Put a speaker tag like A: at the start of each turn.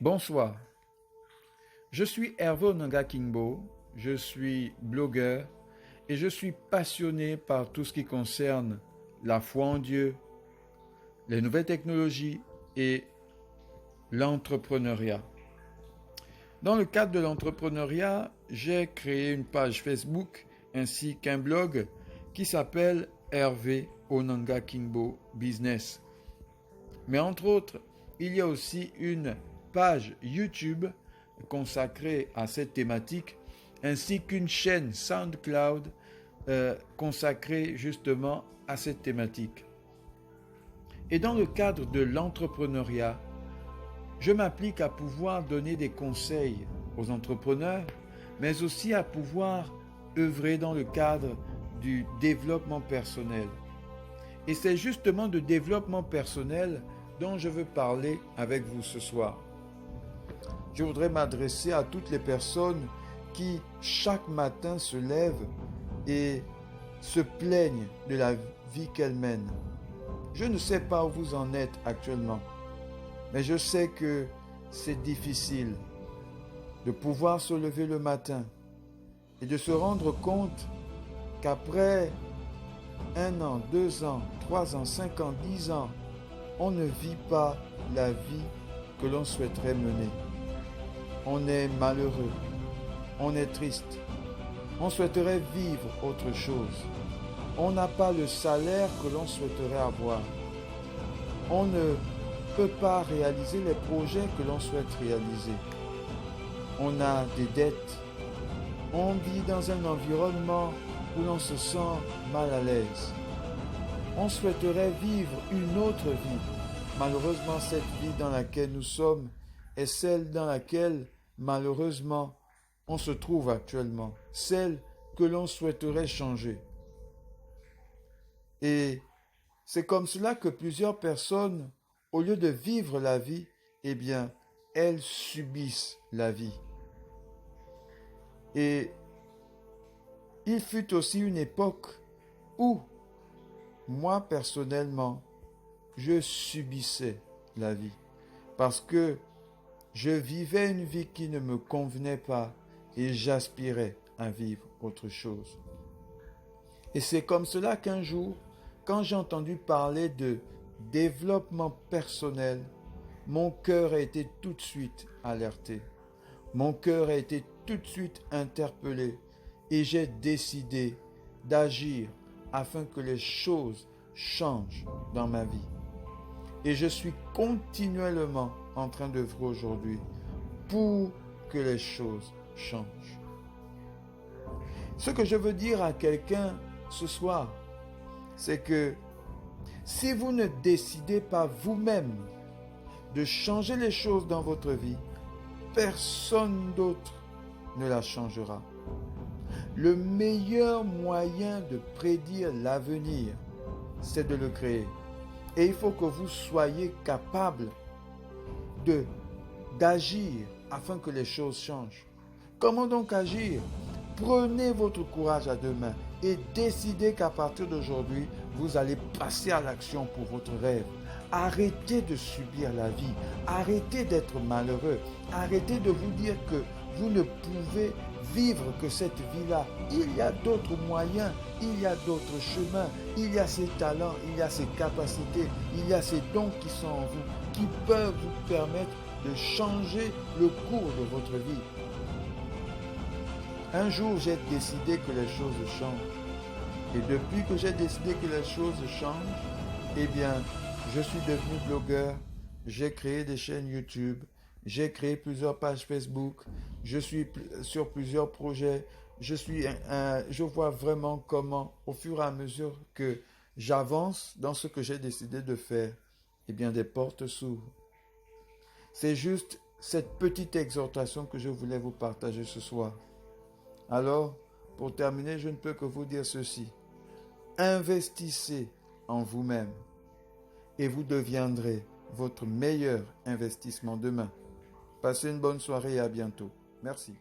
A: Bonsoir, je suis Hervé Onanga Kingbo, je suis blogueur et je suis passionné par tout ce qui concerne la foi en Dieu, les nouvelles technologies et l'entrepreneuriat. Dans le cadre de l'entrepreneuriat, j'ai créé une page Facebook ainsi qu'un blog qui s'appelle Hervé Onanga Kingbo Business. Mais entre autres, il y a aussi une page YouTube consacrée à cette thématique, ainsi qu'une chaîne SoundCloud consacrée justement à cette thématique. Et dans le cadre de l'entrepreneuriat, je m'applique à pouvoir donner des conseils aux entrepreneurs, mais aussi à pouvoir œuvrer dans le cadre du développement personnel. Et c'est justement de développement personnel dont je veux parler avec vous ce soir. Je voudrais m'adresser à toutes les personnes qui, chaque matin, se lèvent et se plaignent de la vie qu'elles mènent. Je ne sais pas où vous en êtes actuellement, mais je sais que c'est difficile de pouvoir se lever le matin et de se rendre compte qu'après 1 an, 2 ans, 3 ans, 5 ans, 10 ans, on ne vit pas la vie que l'on souhaiterait mener. On est malheureux, on est triste, on souhaiterait vivre autre chose. On n'a pas le salaire que l'on souhaiterait avoir. On ne peut pas réaliser les projets que l'on souhaite réaliser. On a des dettes. On vit dans un environnement où l'on se sent mal à l'aise. On souhaiterait vivre une autre vie. Malheureusement, cette vie dans laquelle nous sommes est celle dans laquelle, malheureusement, on se trouve actuellement. Celle que l'on souhaiterait changer. Et c'est comme cela que plusieurs personnes, au lieu de vivre la vie, eh bien, elles subissent la vie. Et il fut aussi une époque où, moi personnellement, je subissais la vie. Parce que je vivais une vie qui ne me convenait pas et j'aspirais à vivre autre chose. Et c'est comme cela qu'un jour, quand j'ai entendu parler de développement personnel, mon cœur a été tout de suite alerté. Mon cœur a été tout de suite interpellé et j'ai décidé d'agir afin que les choses changent dans ma vie. Et je suis continuellement en train d'œuvrer aujourd'hui pour que les choses changent. Ce que je veux dire à quelqu'un ce soir, c'est que si vous ne décidez pas vous-même de changer les choses dans votre vie, personne d'autre ne la changera. Le meilleur moyen de prédire l'avenir, c'est de le créer. Et il faut que vous soyez capable d'agir afin que les choses changent. Comment donc agir? Prenez votre courage à deux mains et décidez qu'à partir d'aujourd'hui, vous allez passer à l'action pour votre rêve. Arrêtez de subir la vie. Arrêtez d'être malheureux. Arrêtez de vous dire que vous ne pouvez vivre que cette vie-là. Il y a d'autres moyens, il y a d'autres chemins, il y a ces talents, il y a ces capacités, il y a ces dons qui sont en vous, qui peuvent vous permettre de changer le cours de votre vie. Un jour, j'ai décidé que les choses changent. Et depuis que j'ai décidé que les choses changent, eh bien, je suis devenu blogueur, j'ai créé des chaînes YouTube, j'ai créé plusieurs pages Facebook, je suis sur plusieurs projets, je vois vraiment comment, au fur et à mesure que j'avance dans ce que j'ai décidé de faire, eh bien, des portes s'ouvrent. C'est juste cette petite exhortation que je voulais vous partager ce soir. Alors, pour terminer, je ne peux que vous dire ceci. Investissez en vous-même et vous deviendrez votre meilleur investissement demain. Passez une bonne soirée et à bientôt. Merci.